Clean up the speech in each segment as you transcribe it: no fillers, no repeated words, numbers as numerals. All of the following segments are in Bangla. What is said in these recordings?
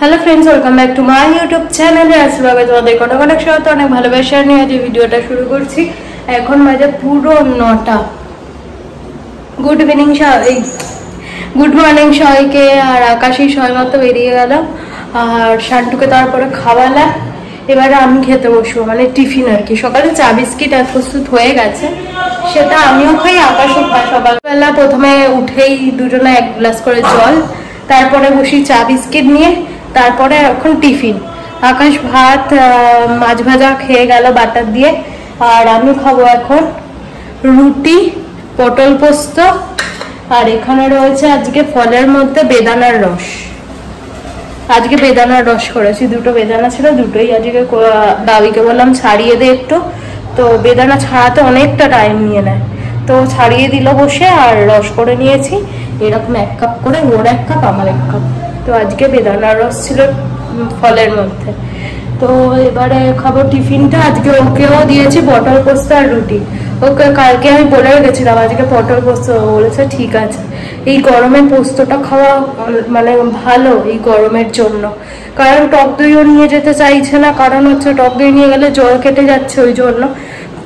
Hello friends, welcome back to my YouTube channel. আসলে তোমাদের অনেক সাথে অনেক ভালোবাসা নিয়ে আজ ভিডিওটা শুরু করছি। এখন বাজে পুরো 9টা। গুড ইভিনিং সবাই, গুড মর্নিং সবাইকে। আর আকাশই সবেমাত্র বেরিয়ে গেল আর শান্টুকে তারপরে খাওয়ালাম। এবারে আমি খেতে বসবো, মানে টিফিন আর কি। সকালে চা বিস্কিট এক প্রস্তুত হয়ে গেছে, সেটা আমিও খাই, আকাশও খাই। সকালবেলা প্রথমে উঠেই দুজনে এক গ্লাস করে জল, তারপরে বসি চা বিস্কিট নিয়ে, তারপরে এখন টিফিন। আকাশ ভাত মাছ ভাজা খেয়ে গেল বাটার দিয়ে, আর আমি খাবো এখন রুটি পটল পোস্ত। আর এখানে রয়েছে আজকে ফলের মধ্যে বেদানার রস। আজকে বেদানার রস করেছি, দুটো বেদানা ছিল, দুটোই আজকে দাবিকে বললাম ছাড়িয়ে দে একটু। তো বেদানা ছাড়াতে অনেকটা টাইম নিয়ে নেয়, তো ছাড়িয়ে দিল বসে, আর রস করে নিয়েছি এরকম 1 কাপ করে, ওর 1 কাপ আমার 1 কাপ। তো আজকে বেদানার রস ছিল ফলের মধ্যে। তো এবারে খাবো টিফিনটা। আজকে ওকেও দিয়েছি পটল পোস্ত আর রুটি। ওকে কালকে আমি বলে রেখেছিলাম আজকে পটল পোস্ত, বলেছে ঠিক আছে। এই গরমে পোস্তটা খাওয়া মানে ভালো এই গরমের জন্য, কারণ টক দইও নিয়ে যেতে চাইছে না, কারণ হচ্ছে টক দই নিয়ে গেলে জল কেটে যাচ্ছে ওই জন্য।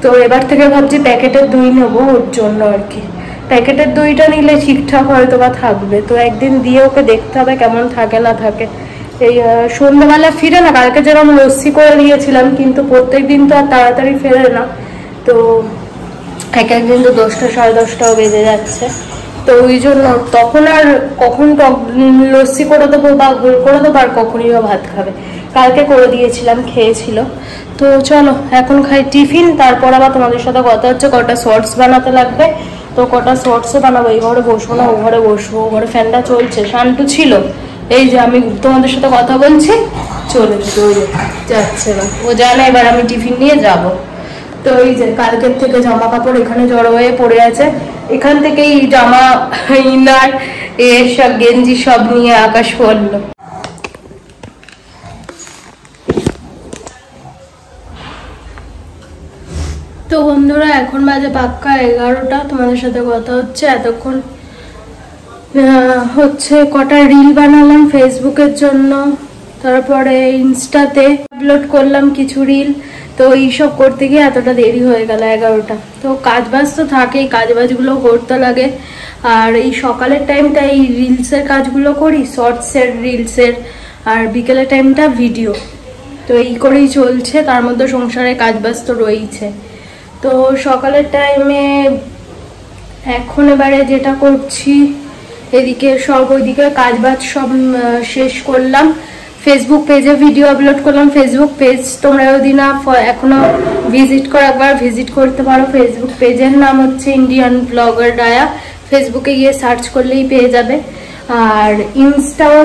তো এবার থেকে ভাবছি প্যাকেটের দই নেবো ওর জন্য আর কি। প্যাকেটের দইটা নিলে ঠিকঠাক হয়তো বা থাকবে, তো একদিন দিয়ে ওকে দেখতে হবে কেমন থাকে না থাকে। এই সন্ধ্যাবেলা ফিরে না, কালকে যেরকম লস্যি করে দিয়েছিলাম, কিন্তু প্রত্যেক দিন তো আর তাড়াতাড়ি ফেরে না। তো এক একদিন তো 10টা সাড়ে 10টাও বেজে যাচ্ছে। তো ওই জন্য তখন আর কখন লস্যি করে দেবো বা গোল করে দেবো, আর কখনই বা ভাত খাবে। কালকে করে দিয়েছিলাম, খেয়েছিল। তো চলো এখন খাই টিফিন, তারপর আবার তোমাদের সাথে কথা হচ্ছে। কটা শর্টস বানাতে লাগবে, তো কটা শর্টসও বানাবো। এই ঘরে বসবো না, ও ঘরে বসবো। ও ঘরে ফ্যানটা চলছে, শান্টু ছিল, এই যে আমি তোমাদের সাথে কথা বলছি চলে যাচ্ছে। এবার ও জানে এবার আমি টিফিন নিয়ে যাব। তো এই যে কালকের থেকে জামা কাপড় এখানে জড়ো হয়ে পড়ে আছে। এখান থেকেই জামা ইনার সব গেঞ্জি সব নিয়ে আকাশ পড়লো। তো বন্ধুরা এখন বাজে পাক্কা 11টা, তোমাদের সাথে কথা হচ্ছে। এতক্ষণ হচ্ছে কটা রিল বানালাম ফেসবুকের জন্য, তারপরে ইনস্টাতে আপলোড করলাম কিছু রিল। তো এইসব করতে গিয়ে এতটা দেরি হয়ে গেল 11টা। তো কাজবাজ তো থাকেই, কাজবাজগুলো করতে লাগে। আর এই সকালের টাইমটা এই রিলসের কাজগুলো করি, শর্টসের রিলসের, আর বিকেলের টাইমটা ভিডিও। তো এই করেই চলছে, তার মধ্যে সংসারের কাজবাজ তো রয়েইছে। তো সকালের টাইমে এখন এবারে যেটা করছি, এদিকে সব ওইদিকে কাজবাজ সব শেষ করলাম। ফেসবুক পেজে ভিডিও আপলোড করলাম। ফেসবুক পেজ তোমরা যদি না এখনো ভিজিট করো, একবার ভিজিট করতে পারো। ফেসবুক পেজের নাম হচ্ছে ইন্ডিয়ান ব্লগার ডায়া। ফেসবুকে গিয়ে সার্চ করলেই পেয়ে যাবে। আর ইনস্টাও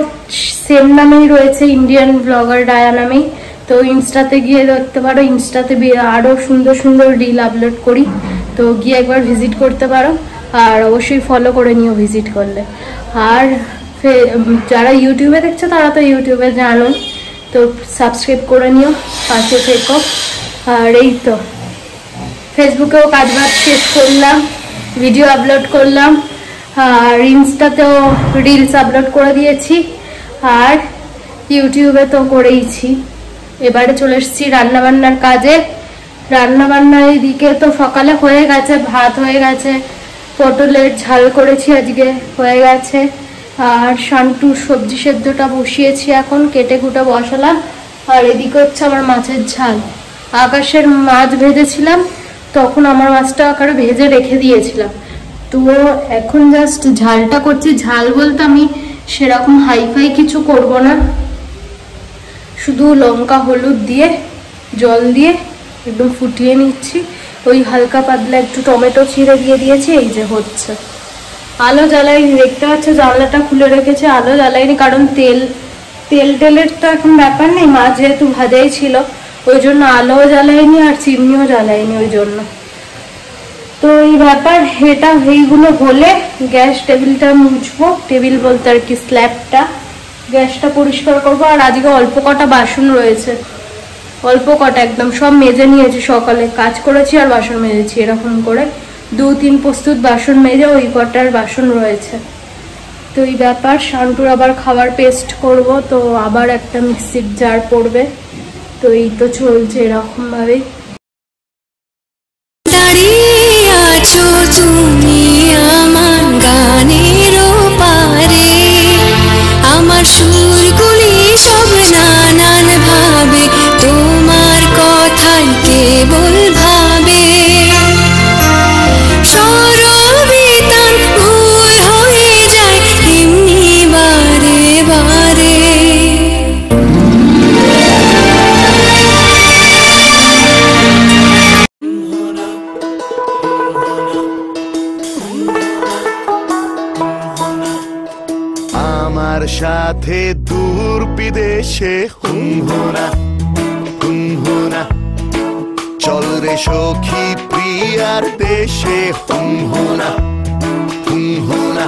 সেম নামেই রয়েছে, ইন্ডিয়ান ব্লগার ডায়া নামেই। তো ইনস্টাতে গিয়ে দেখতে পারো, ইনস্টাতে আরো সুন্দর সুন্দর রিল আপলোড করি। তো গিয়ে একবার ভিজিট করতে পারো, আর অবশ্যই ফলো করে নিও ভিজিট করলে। আর যারা ইউটিউবে দেখছো তারা তো ইউটিউবে জানো, তো সাবস্ক্রাইব করে নিও, পাশে থেকো। আর এই তো ফেসবুকেও কাজবাজ শেষ করলাম, ভিডিও আপলোড করলাম, আর ইনস্টাতেও রিলস আপলোড করে দিয়েছি, আর ইউটিউবে তো করেইছি। এবারে চলে এসেছি রান্নাবান্নার কাজে। রান্নাবান্নার এদিকে তো সকালে হয়ে গেছে, ভাত হয়ে গেছে, পটলের ঝাল করেছি আজকে, হয়ে গেছে। আর শান্টুর সবজি সেদ্ধটা বসিয়েছি, এখন কেটে কুটে বসালাম। আর এদিকে হচ্ছে আমার মাছের ঝাল। আকাশের মাছ ভেজেছিলাম, তখন আমার মাছটা আকারে ভেজে রেখে দিয়েছিলাম। তো এখন জাস্ট ঝালটা করছি। ঝাল বলতে আমি সেরকম হাইফাই কিছু করব না, শুধু লঙ্কা হলুদ দিয়ে জল দিয়ে একদম ফুটিয়ে নিচ্ছি। ওই হালকা পাতলা একটু টমেটো ছিঁড়ে দিয়ে দিয়েছি, এই যে হচ্ছে। আলো জ্বালাইনি, দেখতে পাচ্ছ জানলাটা খুলে রেখেছে, আলো জ্বালাইনি, কারণ তেলের তো এখন ব্যাপার নেই, মাছ যেহেতু ভাজাই ছিল, ওই জন্য আলোও জ্বালাইনি আর চিমনিও জ্বালাইনি ওই জন্য। তো এই ব্যাপার, এটা এইগুলো হলে গ্যাস টেবিলটা মুছবো, টেবিল বলতে আর কি স্ল্যাবটা, গ্যাসটা পরিষ্কার করবো। আর আজকে অল্প কটা বাসন রয়েছে, অল্প কটা, একদম সব মেজে নিয়েছি। সকালে কাজ করেছি আর বাসন মেজেছি, এরকম করে 2-3 প্রস্তুত বাসন মেজে ওই কটার বাসন রয়েছে। তো তো এই ব্যাপার। শান্তুর আবার খাবার পেস্ট করব, তো আবার একটা মিক্সির জার পড়বে। তো এই তো চলছে এরকম ভাবে। তুমি আমার গানের পারে, আমার সুরগুলি সব নানান ভাবে তোমার কথাই কেবল ভাবে। সরবিতান ভুল হয়ে যায় এমনি বারে বারে। আমার সাথে দূর বিদেশে হুমহোনা হুমহোনা, চল রে সখী প্রিয়ার দেশে হুমহোনা হুমহোনা,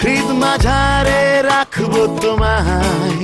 হৃদ মাঝারে রাখবো তোমায়।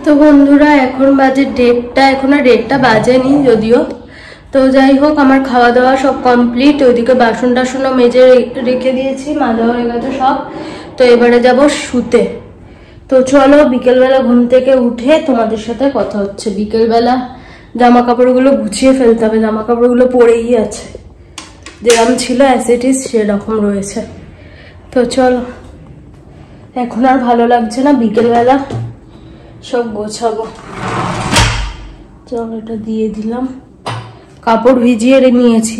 তো বন্ধুরা এখন বাজে 1:30, এখন আর 1:30 বাজেনি যদিও। তো যাই হোক, আমার খাওয়া দাওয়া সব কমপ্লিট। ওইদিকে বাসন টাসনও মেজে রেখে দিয়েছি, মাজা হয়ে গেছে সব। তো এবারে যাব শুতে। তো চলো, বিকেলবেলা ঘুম থেকে উঠে তোমাদের সাথে কথা হচ্ছে। বিকেলবেলা জামা কাপড়গুলো গুছিয়ে ফেলতে হবে, জামা কাপড়গুলো পরেই আছে, যেরকম ছিল অ্যাসিটিস সেরকম রয়েছে। তো চলো, এখন আর ভালো লাগছে না, বিকেলবেলা সব গোছাবো। চলো, এটা দিয়ে দিলাম। কাপড় ভিজিয়ে নিয়েছি,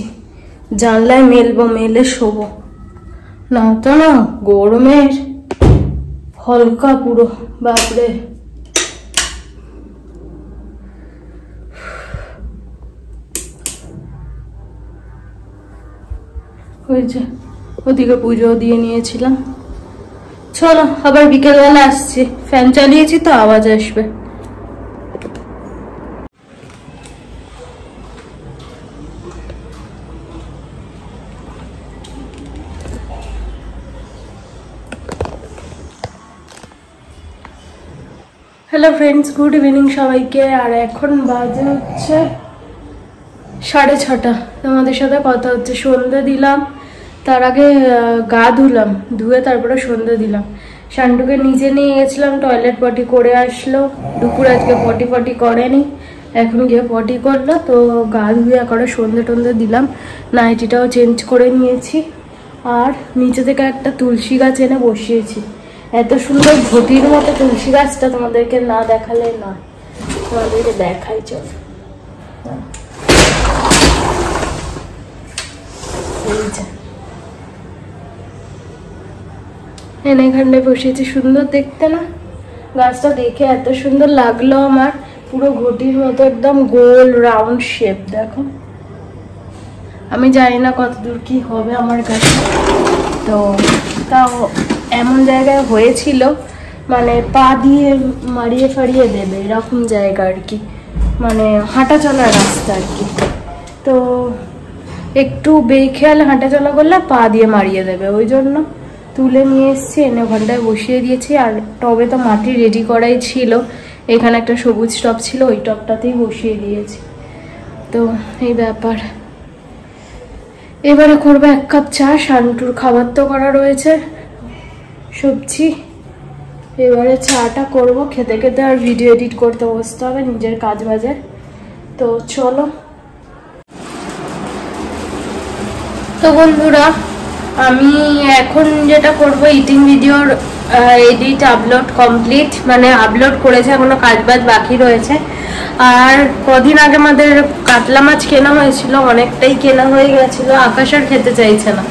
জানলায় মেলবো, মেলে শোবো। না তো না, গরমের হলকা পুরো, বাপরে। ওই যে ওদিকে পুজো দিয়ে নিয়েছিলাম। চলো, আবার বিকেলবেলা আসছি। ফ্যান চালিয়েছি তো আওয়াজ আসবে। হ্যালো ফ্রেন্ডস, গুড ইভিনিং সবাইকে। আর এখন বাজে হচ্ছে 6:30। তোমাদের সাথে কথা হচ্ছে। সন্ধ্যে দিলাম, তার আগে গা ধুলাম, ধুয়ে তারপরে সন্ধ্যে দিলাম। শান্টুকে নিচে নিয়ে গেছিলাম, টয়লেট পটি করে আসলো। দুপুর আজকে পটি করেনি, এখন গিয়ে পটি করলো। তো গা ধুয়ে করে সন্ধ্যে টন্ধে দিলাম, নাইটিটাও চেঞ্জ করে নিয়েছি। আর নিচে থেকে একটা তুলসী গাছ এনে বসিয়েছি। এত সুন্দর ঘটির মতো তুলসী গাছটা, তোমাদেরকে না দেখালে না, তোমাদেরকে দেখাই। চল, এখানটায় বসিয়েছি। সুন্দর দেখতে না গাছটা? দেখে এত সুন্দর লাগলো আমার, পুরো ঘটির মতো একদম গোল রাউন্ড শেপ। দেখো, আমি জানি না কতদূর কি হবে আমার কাছে। তো তাও এমন জায়গায় হয়েছিল মানে পা দিয়ে মারিয়ে ফাড়িয়ে দেবে এরকম জায়গা আর কি, মানে হাঁটা চলার রাস্তা আর কি। তো একটু বেখেয়াল হাঁটা চলা করলে পা দিয়ে মারিয়ে দেবে, ওই জন্য তুলে নিয়ে এসছি, এনে ওখানটায় বসিয়ে দিয়েছি। আর টবে তো মাটি রেডি করাই ছিল, এখানে একটা সবুজ টব ছিল, ওই টবটাতেই বসিয়ে দিয়েছি। তো এই ব্যাপার। এবারে করবো 1 কাপ চা, শান্টুর খাবার তো করা রয়েছে, সবজি। এবারে চাটা করব, খেতে খেতে আর ভিডিও এডিট করতে বসতে হবে নিজের কাজ বাজে। তো চলো। তো বন্ধুরা, আমি এখন যেটা করব, ইটিং ভিডিওর এডিট আপলোড কমপ্লিট, মানে আপলোড করেছে, এখনো কাজ বাজ বাকি রয়েছে। আর কদিন আগে আমাদের কাতলা মাছ কেনা হয়েছিল, অনেকটাই কেনা হয়ে গেছিল, আকাশ আর খেতে চাইছে না।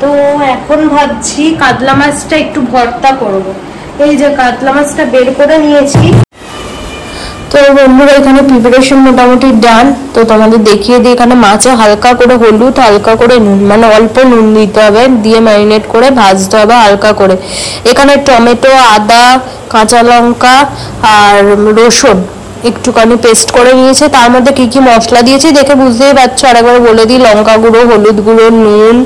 তো এখন ভাবছি কাতলা মাছটা একটু ভর্তা করব। এই যে কাতলা মাছটা বের করে নিয়েছি। তো বন্ধুরা, এখানে প্রিপারেশন মোটামুটি ডান। তো তোমাদের দেখিয়ে দিই, এখানে মাছে হালকা করে হলুদ, হালকা করে নুন, মানে অল্প নুন দিতে হবে, দিয়ে ম্যারিনেট করে ভাজতে হবে হালকা করে। এখানে টমেটো, আদা, কাঁচা লঙ্কা আর রসুন একটুখানি পেস্ট করে নিয়েছে। তার মধ্যে কি কি মশলা দিয়েছি দেখে বুঝতেই পারছো, আরেকবার বলে দিই। লঙ্কা গুঁড়ো, হলুদ গুঁড়ো, নুন,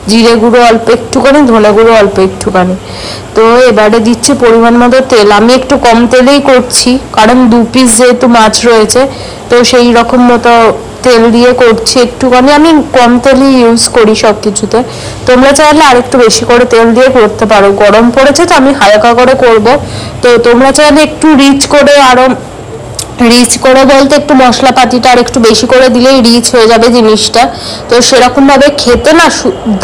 জিরে গুঁড়ো অল্প একটুখানি, ধনে গুঁড়ো অল্প একটুখানি। তো এবারে দিচ্ছি পরিমাণ মতো তেল। আমি একটু কম তেলেই করছি, কারণ 2 পিস যেহেতু মাছ রয়েছে, তো সেই রকম মতো তেল দিয়ে করছি। একটুখানি আমি কম তেলই ইউজ করি সব কিছুতে, তোমরা চাইলে আর একটু বেশি করে তেল দিয়ে করতে পারো। গরম পড়েছে তো আমি হালকা করে করব। তো তোমরা চাইলে একটু রিচ করে, আরো রিচ করে বলতে একটু মশলাপাতিটা আর একটু বেশি করে দিলেই রিচ হয়ে যাবে জিনিসটা। তো সেরকম ভাবে খেতে না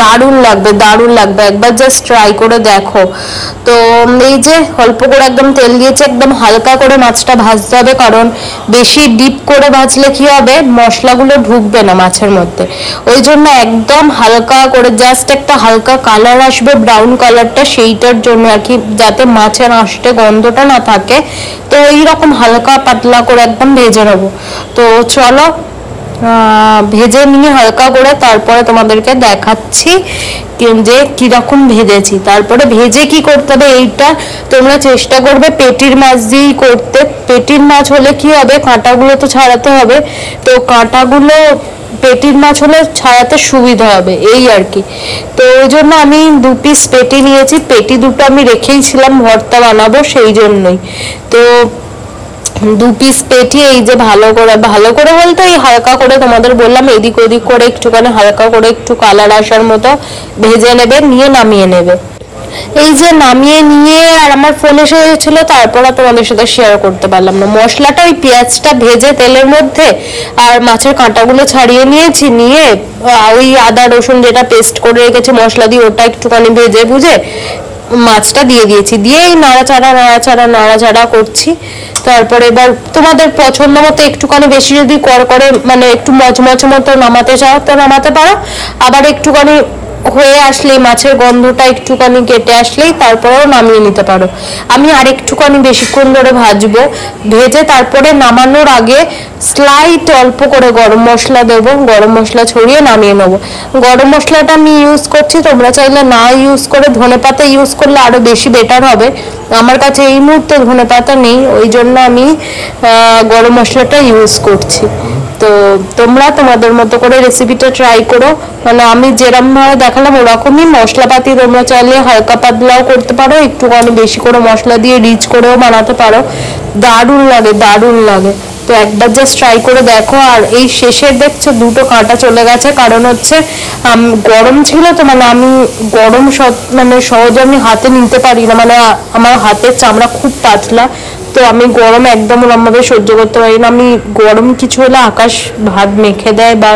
দারুণ লাগবে, দারুণ লাগবে, একবার জাস্ট ট্রাই করে দেখো। তো এই যে অল্প করে একদম তেল দিয়েছে, একদম হালকা করে মাছটা ভাজতে হবে, কারণ বেশি ডিপ করে ভাজলে কি হবে, মশলাগুলো ঢুকবে না মাছের মধ্যে। ওই জন্য একদম হালকা করে, জাস্ট একটা হালকা কালার আসবে, ব্রাউন কালারটা, সেইটার জন্য আর কি, যাতে মাছের আঁশটে গন্ধটা না থাকে। তো এইরকম হালকা পাতলা করে একদম ভেজে নেবো। তো চলো ভেজে নিয়ে হালকা করে তারপরে তোমাদেরকে দেখাচ্ছি যে কিরকম ভেজেছি। তারপরে ভেজে কি করতে হবে, এইটা তোমরা চেষ্টা করবে পেটির মাছ দিয়েই করতে। পেটির মাছ হলে কি হবে, কাঁটাগুলো তো ছাড়াতে হবে, তো কাঁটাগুলো পেটির মাছ হলে ছাড়াতে সুবিধা হবে, এই আর কি। তো ওই জন্য আমি 2 পিস পেটি নিয়েছি, পেটি দুটো আমি রেখেই ছিলাম ভর্তা বানাবো সেই জন্যই। তো 2 পিস পেটি এই যে ভালো করে বলতে এই হালকা করে, তোমাদের বললাম এদিক ওদিক করে একটুখানি হালকা করে একটু কালার আসার মতো ভেজে নেবে, নিয়ে নামিয়ে নেবে। এই যে নামিয়ে নিয়ে আর আমার ফোন এসে হয়েছিল, তারপর তোমাদের সাথে শেয়ার করতে পারলাম না। মশলাটা ওই পেঁয়াজটা ভেজে তেলের মধ্যে আর মাছের কাঁটাগুলো ছাড়িয়ে নিয়েছি, নিয়ে ওই আদা রসুন যেটা পেস্ট করে রেখেছি মশলা দিয়ে, ওটা একটুখানি ভেজে বুঝে মাছটা দিয়ে দিয়েছি, দিয়ে এই নাড়াচাড়া করছি। তারপরে এবার তোমাদের পছন্দ মতো একটুখানি বেশি যদি করে মানে একটু মচমচ মতো নামাতে চাও তো নামাতে পারো, আবার একটুখানি হয়ে আসলেই মাছের গন্ধটা একটুখানি কেটে আসলেই তারপরেও নামিয়ে নিতে পারো। আমি আর একটুখানি বেশিক্ষণ ধরে ভাজবো, ভেজে তারপরে নামানোর আগে স্লাইট অল্প করে গরম মশলা দেবো, গরম মশলা ছড়িয়ে নামিয়ে নেবো। গরম মশলাটা আমি ইউজ করছি, তোমরা চাইলে না ইউজ করে ধনেপাতা ইউজ করলে আরো বেশি বেটার হবে। আমার কাছে এই মুহূর্তে ধনেপাতা নেই, ওই জন্য আমি গরম মশলাটা ইউজ করছি। তো তোমরা তোমাদের মতো করে রেসিপিটা ট্রাই করো, মানে আমি যেরকম ভাবে দেখালাম ওরকমই মশলাপাতি তোমরা চাইলে হালকা পাতলাও করতে পারো, একটুখানি বেশি করে মশলা দিয়ে রিচ করেও বানাতে পারো, দারুণ লাগে। তো একবার জাস্ট ট্রাই করে দেখো। আর এই শেষে দেখছো 2টো কাঁটা চলে গেছে, কারণ হচ্ছে গরম ছিল তো, মানে আমি গরম মানে সহজে আমি হাতে নিতে পারি না, মানে আমার হাতের চামড়া খুব পাতলা, তো আমি গরম একদম ওরমভাবে সহ্য করতে পারি না। আমি গরম কিছু হলে আকাশ ভাত মেখে দেয় বা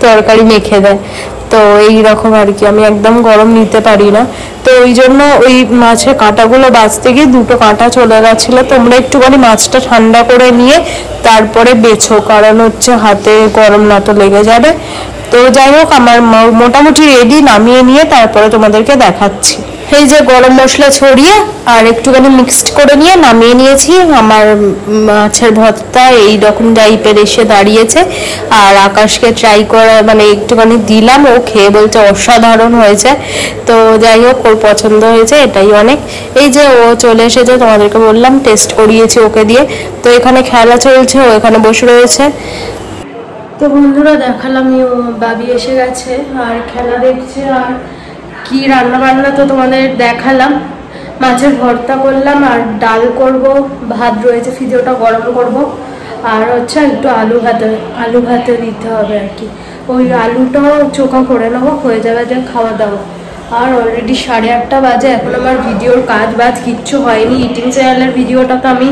তরকারি মেখে দেয়, তো এইরকম আর কি, আমি একদম গরম নিতে পারি না। তো ওই জন্য ওই মাছের কাঁটাগুলো বাছতে গিয়ে 2টো কাঁটা চলে গেছিলো। তোমরা একটুখানি মাছটা ঠান্ডা করে নিয়ে তারপরে বেছো, কারণ হচ্ছে হাতে গরম না তো লেগে যাবে। তো যাই হোক, আমার মোটামুটি রেডি, নামিয়ে নিয়ে তারপরে তোমাদেরকে দেখাচ্ছি। এই যে গরম মশলা ছড়িয়ে আর একটুখানি মিক্সড করে নিয়ে নামিয়ে নিয়েছি। আমার মাছের ভর্তা এই রকম টাইপের এসে দাঁড়িয়েছে। আর আকাশকে ট্রাই করা মানে একটুখানি দিলাম, ও খেয়ে বলছে অসাধারণ হয়েছে। তো যাই হোক, ওর পছন্দ হয়েছে, এটাই অনেক। এই যে ও চলে এসেছে, তোমাদেরকে বললাম টেস্ট করিয়েছি ওকে দিয়ে। তো এখানে খেলা চলছে, ও এখানে বসে রয়েছে। তো বন্ধুরা দেখালাম, বাবি এসে গেছে আর খেলা দেখছে। আর কি রান্না বান্না তো তোমাদের দেখালাম। মাছের ভর্তা করলাম আর ডাল করব, ভাত রয়েছে ফ্রিজে, ওটা গরম করব। আর হচ্ছে একটু আলু ভাতে দিতে হবে আর কি। ওই আলুটাও চোখা করে নেবো, হয়ে যাবে যে খাওয়া দাওয়া। আর অলরেডি 8:30 বাজে, এখন আমার ভিডিওর কাজ বাজ কিচ্ছু হয়নি। ইটিং চ্যানেলের ভিডিওটা তো আমি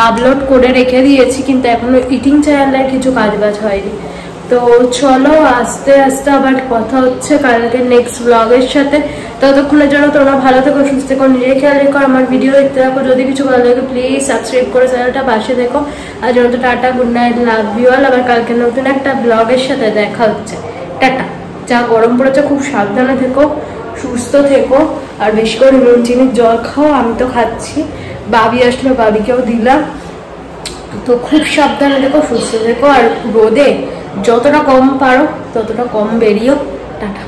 আপলোড করে রেখে দিয়েছি, কিন্তু এখনো ইটিং চ্যানেলের কিছু কাজ বাজ হয়নি। তো চলো আস্তে আস্তে আবার কথা হচ্ছে কালকে নেক্সট ব্লগের সাথে। ততক্ষণের জন্য তোমরা ভালো থেকো, সুস্থ থেকো, নিজের খেয়াল রেখো, আমার ভিডিও দেখতে থাকো। যদি কিছু ভালো লাগে প্লিজ সাবস্ক্রাইব করে চ্যানেলটা পাশে দেখো। আর যত tata, good night, love you all. আবার কালকে নতুন একটা ব্লগের সাথে দেখা হচ্ছে। টাটা। যা গরম পড়েছে, খুব সাবধানে থেকো, সুস্থ থেকো, আর বেশি করে নুন চিনির জল খাও। আমি তো খাচ্ছি, বাবি আসলো বাবিকেও দিলাম। তো খুব সাবধানে থেকো, সুস্থ থেকো। আর রোদে যতটা কম পারো ততটা কম বেরিয়েও। টাটা।